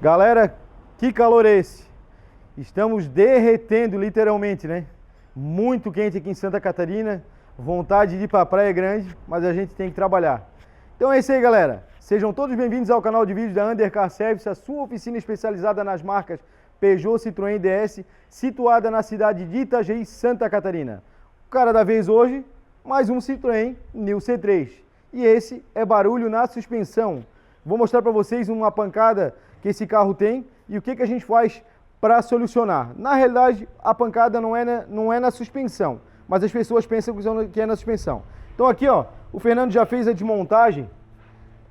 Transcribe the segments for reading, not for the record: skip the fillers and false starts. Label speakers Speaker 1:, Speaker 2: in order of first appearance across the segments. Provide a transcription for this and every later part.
Speaker 1: Galera, que calor é esse? Estamos derretendo literalmente, né? Muito quente aqui em Santa Catarina, vontade de ir para a praia grande, mas a gente tem que trabalhar. Então é isso aí, galera. Sejam todos bem-vindos ao canal de vídeos da Undercar Service, a sua oficina especializada nas marcas Peugeot, Citroën e DS, situada na cidade de Itajaí, Santa Catarina. O cara da vez hoje, mais um Citroën New C3. E esse é barulho na suspensão. Vou mostrar para vocês uma pancada que esse carro tem e o que a gente faz para solucionar. Na realidade, a pancada não é na suspensão, mas as pessoas pensam que é na suspensão. Então aqui, ó, o Fernando já fez a desmontagem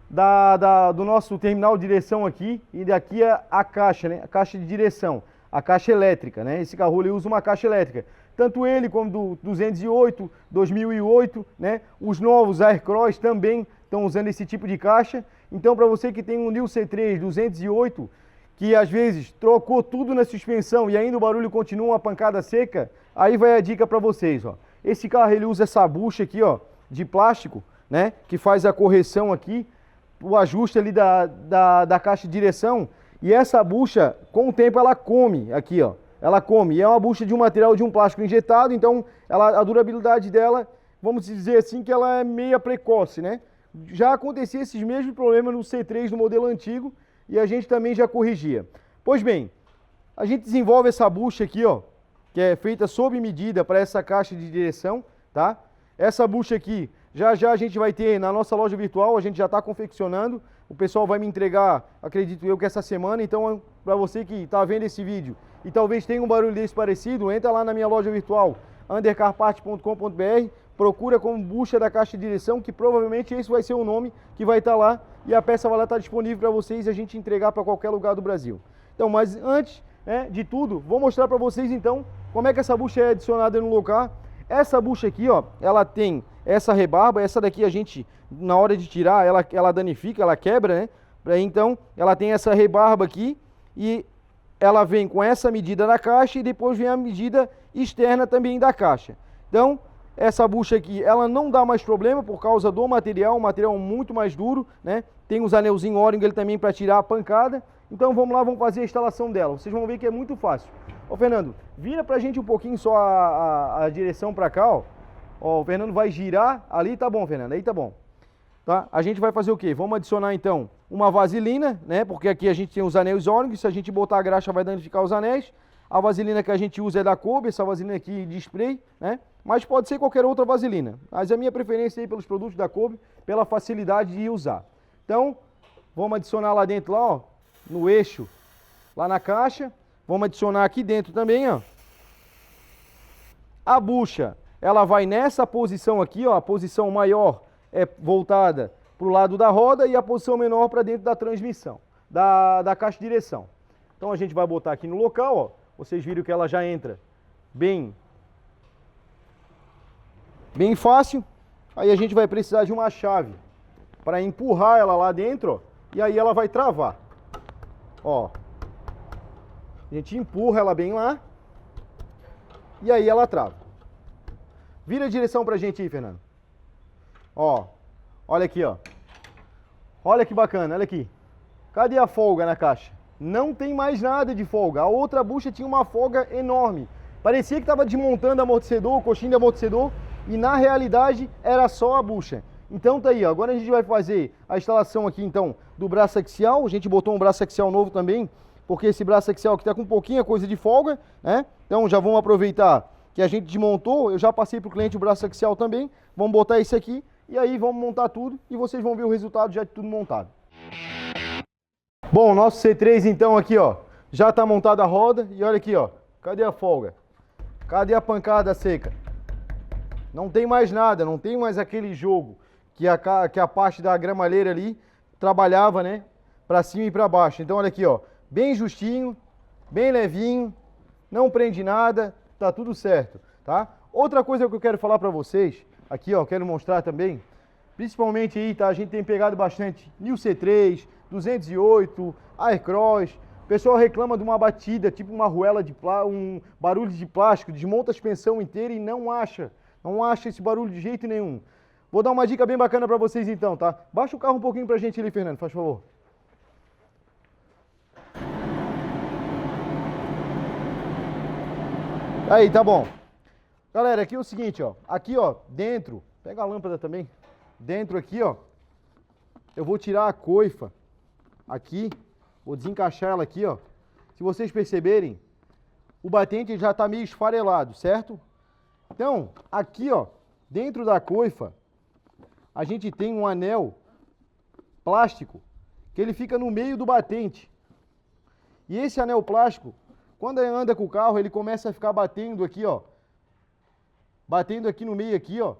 Speaker 1: do nosso terminal de direção aqui, e daqui é a caixa, né? A caixa de direção, a caixa elétrica, né? Esse carro ele usa uma caixa elétrica. Tanto ele como do 208, 2008, né? Os novos Aircross também estão usando esse tipo de caixa. Então, para você que tem um New C3 208, que às vezes trocou tudo na suspensão e ainda o barulho continua uma pancada seca, aí vai a dica para vocês, ó. Esse carro ele usa essa bucha aqui, ó, de plástico, né? Que faz a correção aqui, o ajuste ali da caixa de direção. E essa bucha, com o tempo, ela come aqui, ó. Ela come. E é uma bucha de um material de um plástico injetado, então a durabilidade dela, vamos dizer assim, que ela é meia precoce, né? Já acontecia esses mesmos problemas no C3 do modelo antigo e a gente também já corrigia. Pois bem, a gente desenvolve essa bucha aqui, ó, que é feita sob medida para essa caixa de direção, tá? Essa bucha aqui, já a gente vai ter na nossa loja virtual, a gente já está confeccionando. O pessoal vai me entregar, acredito eu, que essa semana. Então, para você que está vendo esse vídeo e talvez tenha um barulho desse parecido, entra lá na minha loja virtual, undercarpart.com.br, procura como bucha da caixa de direção, que provavelmente esse vai ser o nome que vai estar lá, e a peça vai lá estar disponível para vocês e a gente entregar para qualquer lugar do Brasil. Então, mas antes, né, de tudo, vou mostrar para vocês então como é que essa bucha é adicionada no local. Essa bucha aqui, ó, ela tem essa rebarba, essa daqui a gente, na hora de tirar, ela danifica, ela quebra, né? Então, ela tem essa rebarba aqui e ela vem com essa medida da caixa e depois vem a medida externa também da caixa. Então, essa bucha aqui, ela não dá mais problema por causa do material, um material muito mais duro, né? Tem os anelzinhos Oring também para tirar a pancada. Então vamos lá, vamos fazer a instalação dela. Vocês vão ver que é muito fácil. Ó, Fernando, vira pra gente um pouquinho só a direção pra cá, ó. Ó, o Fernando vai girar ali, tá bom, Fernando, aí tá bom. Tá? A gente vai fazer o quê? Vamos adicionar então uma vaselina, né? Porque aqui a gente tem os anéis Oring, se a gente botar a graxa vai danificar os anéis. A vaselina que a gente usa é da Kobe, essa vaselina aqui de spray, né? Mas pode ser qualquer outra vaselina. Mas a minha preferência aí pelos produtos da Kobe, pela facilidade de usar. Então, vamos adicionar lá dentro, lá, ó, no eixo, lá na caixa. Vamos adicionar aqui dentro também, ó. A bucha, ela vai nessa posição aqui, ó. A posição maior é voltada para o lado da roda e a posição menor para dentro da transmissão, da caixa de direção. Então a gente vai botar aqui no local, ó. Vocês viram que ela já entra bem fácil. Aí a gente vai precisar de uma chave para empurrar ela lá dentro, ó, e aí ela vai travar. Ó, a gente empurra ela bem lá e aí ela trava. Vira a direção pra gente aí, Fernando. Ó, olha aqui, ó. Olha que bacana, olha aqui. Cadê a folga na caixa? Não tem mais nada de folga. A outra bucha tinha uma folga enorme. Parecia que estava desmontando amortecedor, o coxinho de amortecedor, e na realidade era só a bucha. Então tá aí, ó. Agora a gente vai fazer a instalação aqui então do braço axial. A gente botou um braço axial novo também, porque esse braço axial aqui tá com pouquinha coisa de folga, né? Então já vamos aproveitar que a gente desmontou. Eu já passei pro cliente o braço axial também. Vamos botar esse aqui e aí vamos montar tudo e vocês vão ver o resultado já de tudo montado. Bom, nosso C3 então aqui, ó, já tá montada a roda e olha aqui, ó, cadê a folga? Cadê a pancada seca? Não tem mais nada, não tem mais aquele jogo que a parte da gramalheira ali trabalhava, né, pra cima e pra baixo. Então olha aqui, ó, bem justinho, bem levinho, não prende nada, tá tudo certo, tá? Outra coisa que eu quero falar pra vocês, aqui, ó, quero mostrar também, principalmente aí, tá, a gente tem pegado bastante New C3, 208, Aircross. O pessoal reclama de uma batida, tipo uma arruela de um barulho de plástico, desmonta a suspensão inteira e não acha esse barulho de jeito nenhum. Vou dar uma dica bem bacana para vocês então, tá? Baixa o carro um pouquinho pra gente ali, Fernando, faz favor. Aí, tá bom. Galera, aqui é o seguinte, ó. Aqui, ó, dentro, pega a lâmpada também. Dentro aqui, ó, eu vou tirar a coifa aqui, vou desencaixar ela aqui, ó. Se vocês perceberem, o batente já tá meio esfarelado, certo? Então, aqui, ó, dentro da coifa, a gente tem um anel plástico que ele fica no meio do batente. E esse anel plástico, quando ele anda com o carro, ele começa a ficar batendo aqui, ó. Batendo aqui no meio aqui, ó.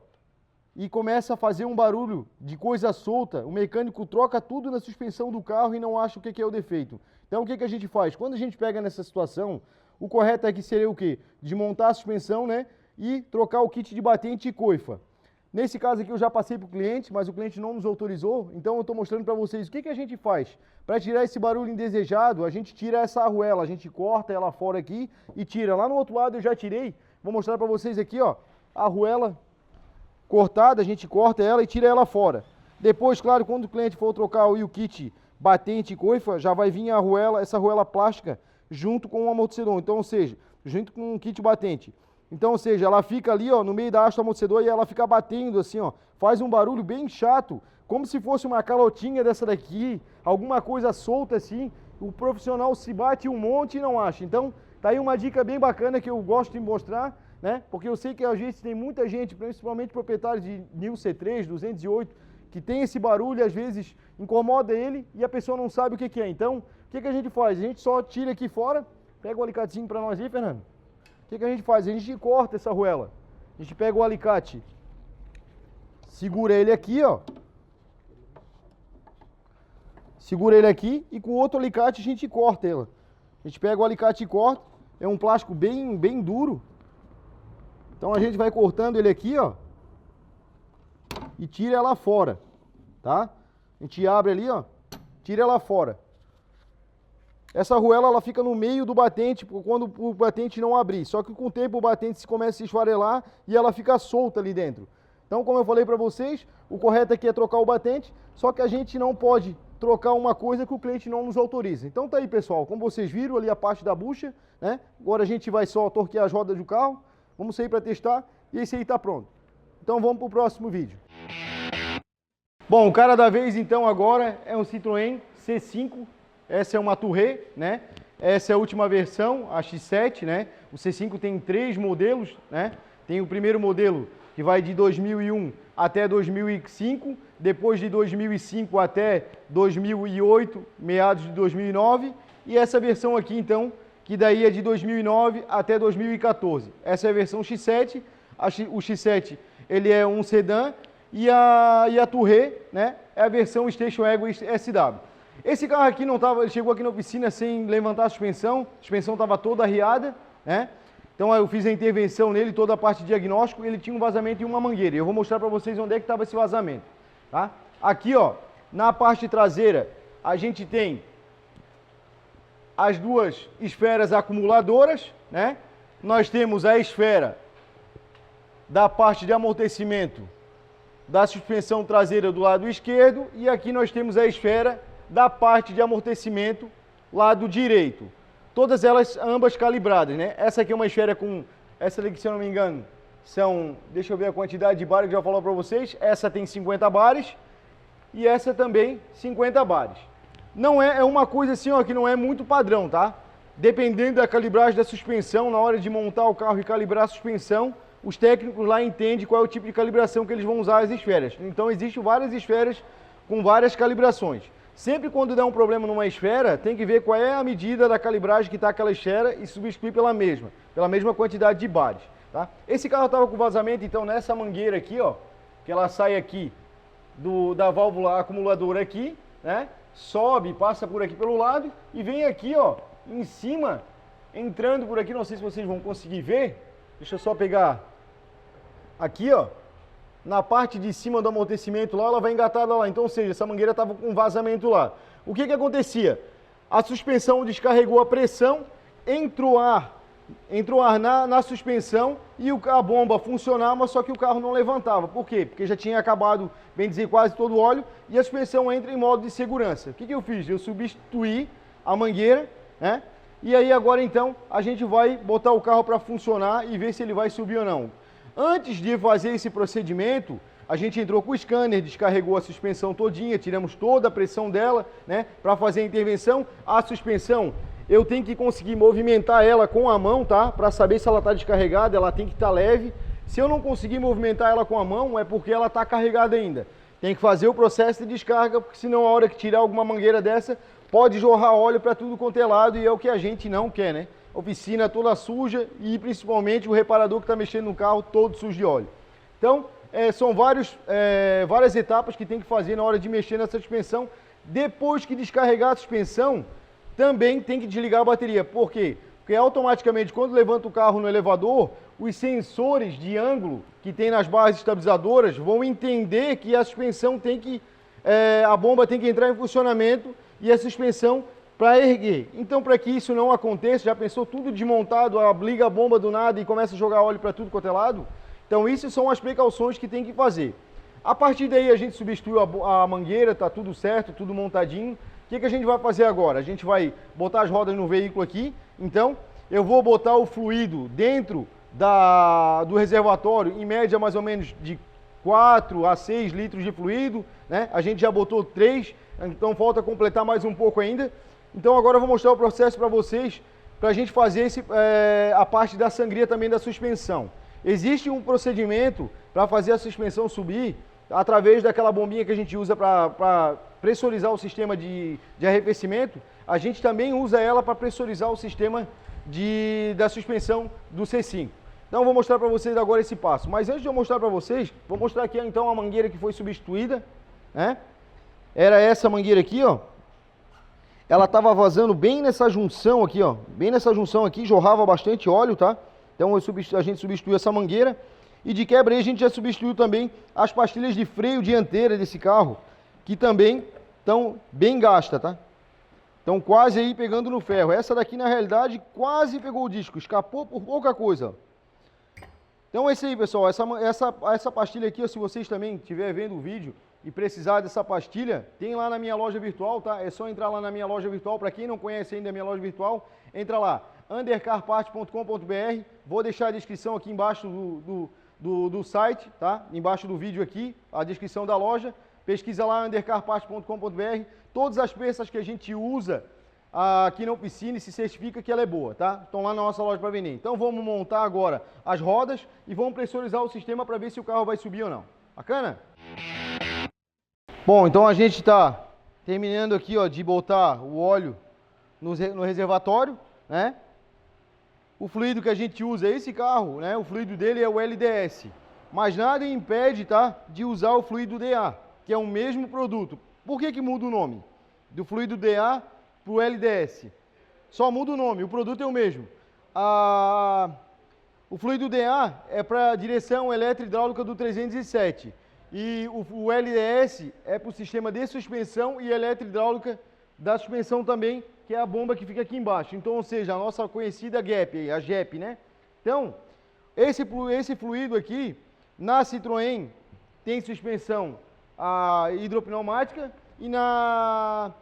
Speaker 1: E começa a fazer um barulho de coisa solta. O mecânico troca tudo na suspensão do carro e não acha o que é o defeito. Então o que a gente faz? Quando a gente pega nessa situação, o correto aqui seria o quê? Desmontar a suspensão, né? E trocar o kit de batente e coifa. Nesse caso aqui eu já passei para o cliente, mas o cliente não nos autorizou, então eu estou mostrando para vocês o que a gente faz. Para tirar esse barulho indesejado, a gente tira essa arruela, a gente corta ela fora aqui e tira. Lá no outro lado eu já tirei, vou mostrar para vocês aqui, ó, a arruela cortada, a gente corta ela e tira ela fora. Depois, claro, quando o cliente for trocar o kit batente e coifa, já vai vir a arruela, essa arruela plástica, junto com o amortecedor, então, ou seja, junto com o kit batente. Então, ou seja, ela fica ali, ó, no meio da haste do amortecedor e ela fica batendo assim, ó, faz um barulho bem chato, como se fosse uma calotinha dessa daqui, alguma coisa solta assim, o profissional se bate um monte e não acha. Então, tá aí uma dica bem bacana que eu gosto de mostrar, né? Porque eu sei que às vezes tem muita gente, principalmente proprietários de Nil C3, 208, que tem esse barulho e às vezes incomoda ele e a pessoa não sabe o que é. Então, o que a gente faz? A gente só tira aqui fora, pega o alicatezinho para nós aí, Fernando. O que a gente faz? A gente corta essa arruela. A gente pega o alicate, segura ele aqui, ó. Segura ele aqui e com o outro alicate a gente corta ela. A gente pega o alicate e corta. É um plástico bem duro. Então a gente vai cortando ele aqui, ó. E tira ela fora, tá? A gente abre ali, ó. Tira ela fora. Essa arruela ela fica no meio do batente quando o batente não abrir. Só que com o tempo o batente começa a se esfarelar e ela fica solta ali dentro. Então, como eu falei para vocês, o correto aqui é trocar o batente, só que a gente não pode trocar uma coisa que o cliente não nos autoriza. Então tá aí, pessoal, como vocês viram ali a parte da bucha, né? Agora a gente vai só torquear as rodas do carro, vamos sair para testar e esse aí tá pronto. Então vamos para o próximo vídeo. Bom, o cara da vez então agora é um Citroën C5. Essa é uma Touré, né? Essa é a última versão, a X7, né? O C5 tem 3 modelos, né? Tem o primeiro modelo que vai de 2001 até 2005, depois de 2005 até 2008, meados de 2009, e essa versão aqui então, que daí é de 2009 até 2014. Essa é a versão X7, o X7 ele é um sedã e a Touré, né? É a versão Station Wagon SW. Esse carro aqui não tava, ele chegou aqui na oficina sem levantar a suspensão estava toda arriada, né? Então eu fiz a intervenção nele, toda a parte de diagnóstico, ele tinha um vazamento e uma mangueira. Eu vou mostrar para vocês onde é que estava esse vazamento, tá? Aqui, ó, na parte traseira, a gente tem as duas esferas acumuladoras, né? Nós temos a esfera da parte de amortecimento da suspensão traseira do lado esquerdo e aqui nós temos a esfera da parte de amortecimento lado direito. Todas elas, ambas calibradas, né? Essa aqui é uma esfera com, essa daqui, se eu não me engano, são, deixa eu ver a quantidade de bares que eu já falou para vocês, essa tem 50 bares e essa também 50 bares. Não é uma coisa assim, ó, que não é muito padrão, tá? Dependendo da calibragem da suspensão, na hora de montar o carro e calibrar a suspensão, os técnicos lá entendem qual é o tipo de calibração que eles vão usar as esferas. Então existem várias esferas com várias calibrações. Sempre quando der um problema numa esfera, tem que ver qual é a medida da calibragem que está aquela esfera e substituir pela mesma quantidade de bares, tá? Esse carro estava com vazamento, então nessa mangueira aqui, ó, que ela sai aqui da válvula acumuladora aqui, né? Sobe, passa por aqui pelo lado e vem aqui, ó, em cima, entrando por aqui, não sei se vocês vão conseguir ver, deixa eu só pegar aqui, ó. Na parte de cima do amortecimento lá, ela vai engatada lá. Então, ou seja, essa mangueira estava com vazamento lá. O que acontecia? A suspensão descarregou a pressão, entrou ar na suspensão e a bomba funcionava, só que o carro não levantava. Por quê? Porque já tinha acabado, bem dizer, quase todo o óleo e a suspensão entra em modo de segurança. O que eu fiz? Eu substituí a mangueira, né? E aí agora então a gente vai botar o carro para funcionar e ver se ele vai subir ou não. Antes de fazer esse procedimento, a gente entrou com o scanner, descarregou a suspensão todinha, tiramos toda a pressão dela, né, para fazer a intervenção. A suspensão, eu tenho que conseguir movimentar ela com a mão, tá? Para saber se ela está descarregada, ela tem que estar leve. Se eu não conseguir movimentar ela com a mão, é porque ela está carregada ainda. Tem que fazer o processo de descarga, porque senão a hora que tirar alguma mangueira dessa, pode jorrar óleo para tudo quanto é lado e é o que a gente não quer, né? Oficina toda suja e principalmente o reparador que está mexendo no carro todo sujo de óleo. Então, são várias etapas que tem que fazer na hora de mexer nessa suspensão. Depois que descarregar a suspensão, também tem que desligar a bateria. Por quê? Porque automaticamente, quando levanta o carro no elevador, os sensores de ângulo que tem nas barras estabilizadoras vão entender que a suspensão tem que, a bomba tem que entrar em funcionamento e a suspensão para erguer. Então, para que isso não aconteça, já pensou tudo desmontado, liga a bomba do nada e começa a jogar óleo para tudo quanto é lado? Então, isso são as precauções que tem que fazer. A partir daí, a gente substituiu a mangueira, tá tudo certo, tudo montadinho. O que a gente vai fazer agora? A gente vai botar as rodas no veículo aqui. Então, eu vou botar o fluido dentro do reservatório, em média mais ou menos de 4 a 6 litros de fluido, né? A gente já botou 3, então falta completar mais um pouco ainda. Então agora eu vou mostrar o processo para vocês, para a gente fazer a parte da sangria também da suspensão. Existe um procedimento para fazer a suspensão subir através daquela bombinha que a gente usa para pressurizar o sistema de arrefecimento. A gente também usa ela para pressurizar o sistema da suspensão do C5. Então eu vou mostrar para vocês agora esse passo. Mas antes de eu mostrar para vocês, vou mostrar aqui então a mangueira que foi substituída, né? Era essa mangueira aqui, ó. Ela estava vazando bem nessa junção aqui, ó. Bem nessa junção aqui, jorrava bastante óleo, tá? Então a gente substituiu essa mangueira. E de quebra aí a gente já substituiu também as pastilhas de freio dianteira desse carro, que também estão bem gastas, tá? Estão quase aí pegando no ferro. Essa daqui na realidade quase pegou o disco, escapou por pouca coisa. Então é isso aí, pessoal. Essa pastilha aqui, ó, se vocês também estiverem vendo o vídeo e precisar dessa pastilha, tem lá na minha loja virtual, tá? É só entrar lá na minha loja virtual. Para quem não conhece ainda a minha loja virtual, entra lá, undercarpart.com.br. Vou deixar a descrição aqui embaixo do site, tá? Embaixo do vídeo aqui, a descrição da loja. Pesquisa lá, undercarpart.com.br. Todas as peças que a gente usa aqui na oficina e se certifica que ela é boa, tá? Estão lá na nossa loja para vender. Então vamos montar agora as rodas e vamos pressurizar o sistema para ver se o carro vai subir ou não. Bacana? Bom, então a gente está terminando aqui, ó, de botar o óleo no reservatório, né? O fluido que a gente usa é esse carro, né? O fluido dele é o LDS. Mas nada impede, tá, de usar o fluido DA, que é o mesmo produto. Por que muda o nome? Do fluido DA para o LDS. Só muda o nome, o produto é o mesmo. O fluido DA é para a direção eletro-hidráulica do 307. E o LDS é para o sistema de suspensão e eletro-hidráulica da suspensão também, que é a bomba que fica aqui embaixo. Então, ou seja, a nossa conhecida GEP, a GEP, né? Então, esse fluido aqui, na Citroën, tem suspensão hidropneumática e na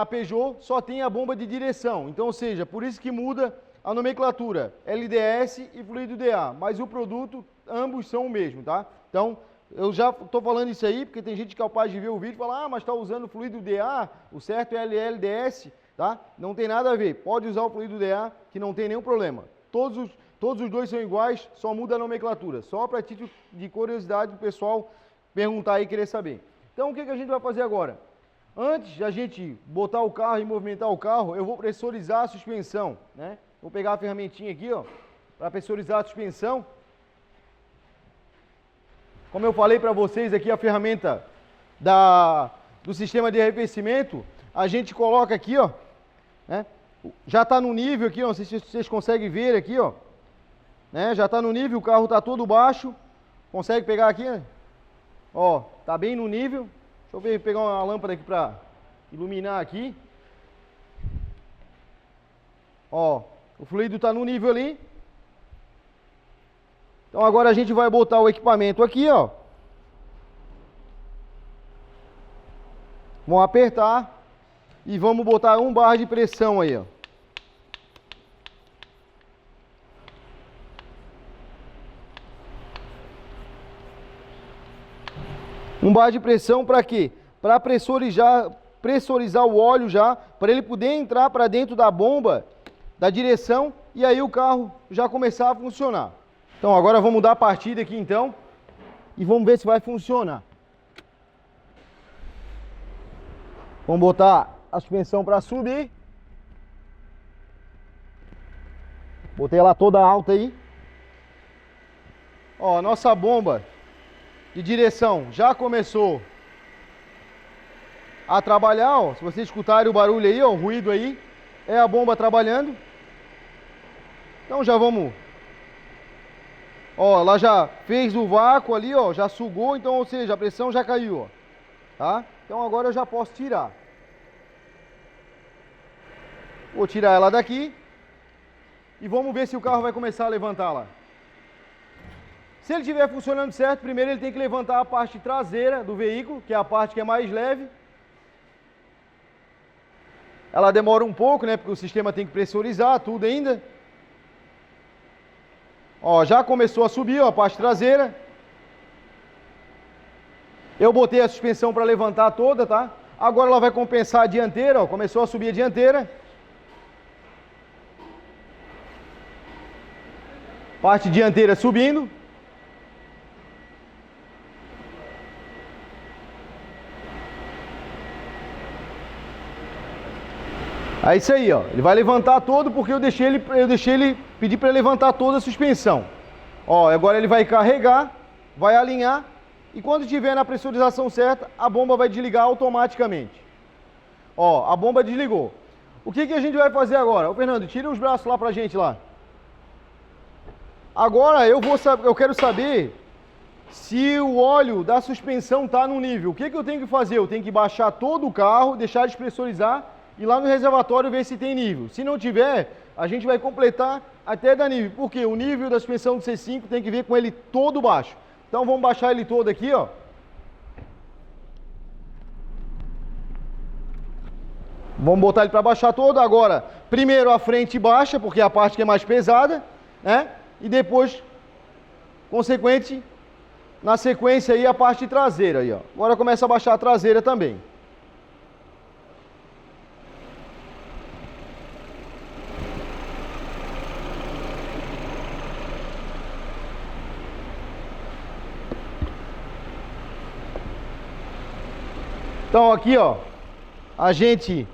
Speaker 1: Peugeot só tem a bomba de direção. Então, ou seja, por isso que muda a nomenclatura, LDS e fluido DA, mas o produto, ambos são o mesmo, tá? Então, eu já estou falando isso aí, porque tem gente capaz de ver o vídeo e falar, mas está usando fluido DA, o certo é LLDS, tá? Não tem nada a ver, pode usar o fluido DA, que não tem nenhum problema. Todos os dois são iguais, só muda a nomenclatura, só para título de curiosidade do pessoal perguntar aí e querer saber. Então, o que a gente vai fazer agora? Antes de a gente botar o carro e movimentar o carro, eu vou pressurizar a suspensão, né? Vou pegar a ferramentinha aqui, ó, para pressurizar a suspensão. Como eu falei para vocês aqui, a ferramenta do sistema de arrefecimento, a gente coloca aqui, ó, né? Já está no nível aqui, ó, não sei se vocês conseguem ver aqui, ó, né? Já está no nível, o carro está todo baixo. Consegue pegar aqui, né? Ó, tá bem no nível. Deixa eu pegar uma lâmpada aqui para iluminar aqui. Ó, o fluido está no nível ali. Então agora a gente vai botar o equipamento aqui, ó. Vamos apertar e vamos botar 1 bar de pressão aí, ó. Um bar de pressão para quê? Para pressurizar o óleo já, para ele poder entrar para dentro da bomba da direção e aí o carro já começar a funcionar. Então agora vamos dar a partida aqui então e vamos ver se vai funcionar. Vamos botar a suspensão para subir. Botei ela toda alta aí. Ó, a nossa bomba de direção já começou a trabalhar, ó. Se vocês escutarem o barulho aí, ó, o ruído aí, é a bomba trabalhando. Então já vamos. Ó, ela já fez o vácuo ali, ó, já sugou, então, ou seja, a pressão já caiu, ó. Tá? Então agora eu já posso tirar. Vou tirar ela daqui e vamos ver se o carro vai começar a levantar lá. Se ele estiver funcionando certo, primeiro ele tem que levantar a parte traseira do veículo, que é a parte que é mais leve. Ela demora um pouco, né, porque o sistema tem que pressurizar tudo ainda. Ó, já começou a subir, ó, a parte traseira. Eu botei a suspensão para levantar toda, tá? Agora ela vai compensar a dianteira, ó, começou a subir a dianteira. Parte dianteira subindo. É isso aí, ó. Ele vai levantar todo porque eu deixei ele pedir para ele levantar toda a suspensão. Ó, agora ele vai carregar, vai alinhar e quando estiver na pressurização certa, a bomba vai desligar automaticamente. Ó, a bomba desligou. O que a gente vai fazer agora? Ô, Fernando, tira os braços lá pra gente lá. Agora eu quero saber se o óleo da suspensão está no nível. O que eu tenho que fazer? Eu tenho que baixar todo o carro, deixar despressurizar e lá no reservatório ver se tem nível. Se não tiver, a gente vai completar até dar nível. Porque o nível da suspensão do C5 tem que ver com ele todo baixo. Então vamos baixar ele todo aqui, ó. Vamos botar ele para baixar todo. Agora, primeiro a frente baixa, porque é a parte que é mais pesada, né? E depois, na sequência aí, a parte traseira aí, ó. Agora começa a baixar a traseira também. Então aqui, ó, a gente...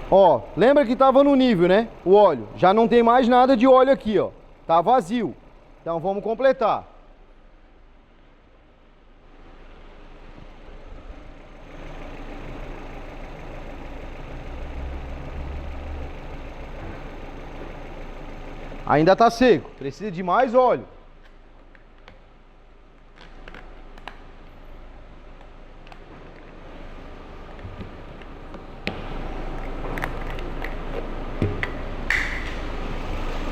Speaker 1: Ó, lembra que estava no nível, né? O óleo. Já não tem mais nada de óleo aqui, ó. Tá vazio. Então vamos completar. Ainda tá seco. Precisa de mais óleo.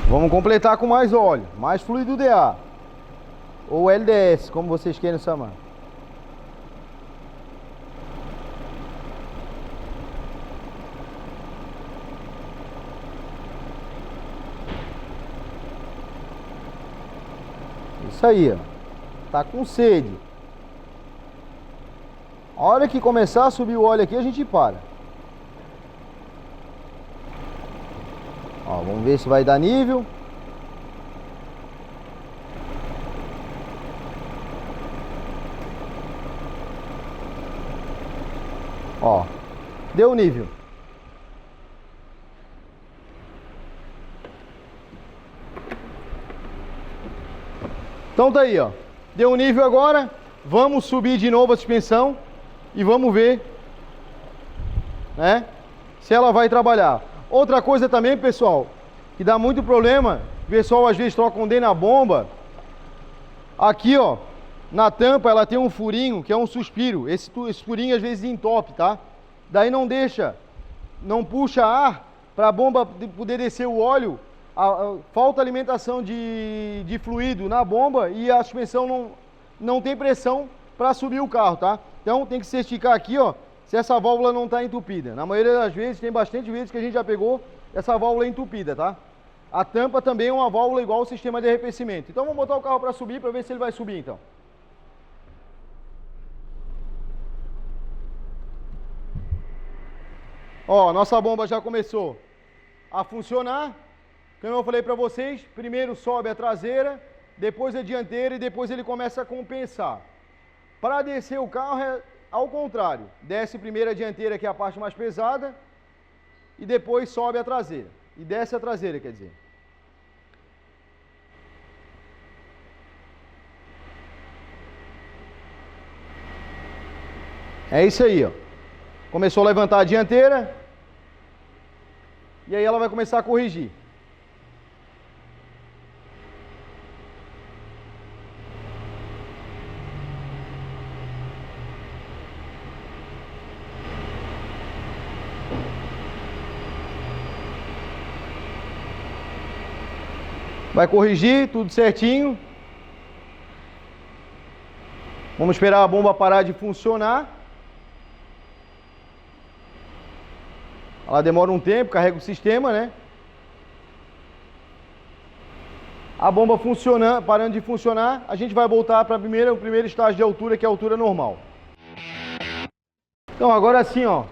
Speaker 1: Vamos completar com mais óleo, mais fluido DA, ou LDS, como vocês queiram chamar. Isso aí, ó. Tá com sede. A hora que começar a subir o óleo aqui, a gente para. Ó, vamos ver se vai dar nível. Ó, deu nível. Então tá aí, ó. Deu nível agora. Vamos subir de novo a suspensão e vamos ver, né, se ela vai trabalhar. Outra coisa também, pessoal, que dá muito problema, o pessoal às vezes troca um D na bomba. Aqui, ó, na tampa ela tem um furinho, que é um suspiro. Esse furinho às vezes entope, tá? Daí não puxa ar para a bomba poder descer o óleo. Falta alimentação de fluido na bomba e a suspensão não tem pressão para subir o carro, tá? Então tem que se esticar aqui, ó, se essa válvula não está entupida. Na maioria das vezes, tem bastante vezes que a gente já pegou essa válvula entupida, tá? A tampa também é uma válvula igual ao sistema de arrefecimento. Então vamos botar o carro para subir, para ver se ele vai subir então. Ó, nossa bomba já começou a funcionar. Como eu falei para vocês, primeiro sobe a traseira, depois a dianteira e depois ele começa a compensar. Para descer o carro é ao contrário. Desce primeiro a dianteira, que é a parte mais pesada, e depois sobe a traseira. E desce a traseira, quer dizer. É isso aí, ó. Começou a levantar a dianteira. E aí ela vai começar a corrigir. Vai corrigir tudo certinho. Vamos esperar a bomba parar de funcionar. Ela demora um tempo, carrega o sistema, né? A bomba funcionando, parando de funcionar, a gente vai voltar para o primeiro estágio de altura, que é a altura normal. Então agora sim, ó,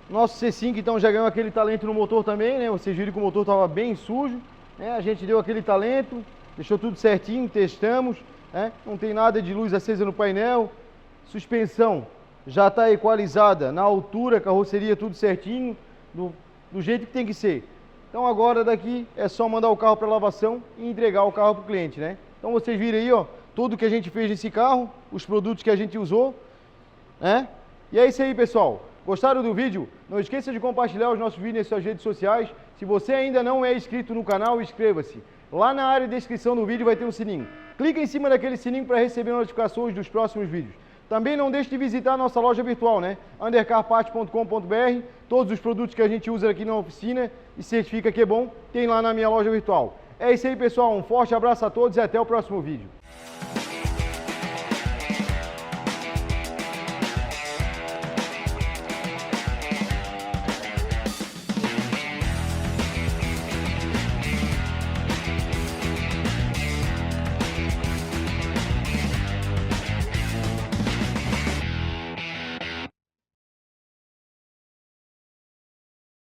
Speaker 1: nosso C5 então já ganhou aquele talento no motor também, né? Vocês viram que o motor estava bem sujo, né? A gente deu aquele talento, deixou tudo certinho, testamos, né? Não tem nada de luz acesa no painel, suspensão já está equalizada na altura, carroceria tudo certinho, do jeito que tem que ser. Então agora daqui é só mandar o carro para lavação e entregar o carro para o cliente, né? Então vocês viram aí, ó, tudo que a gente fez nesse carro, os produtos que a gente usou, né? E é isso aí, pessoal. Gostaram do vídeo? Não esqueça de compartilhar os nossos vídeos nas suas redes sociais. Se você ainda não é inscrito no canal, inscreva-se. Lá na área de descrição do vídeo vai ter um sininho. Clique em cima daquele sininho para receber notificações dos próximos vídeos. Também não deixe de visitar a nossa loja virtual, né? undercarparts.com.br. Todos os produtos que a gente usa aqui na oficina e certifica que é bom, tem lá na minha loja virtual. É isso aí, pessoal. Um forte abraço a todos e até o próximo vídeo.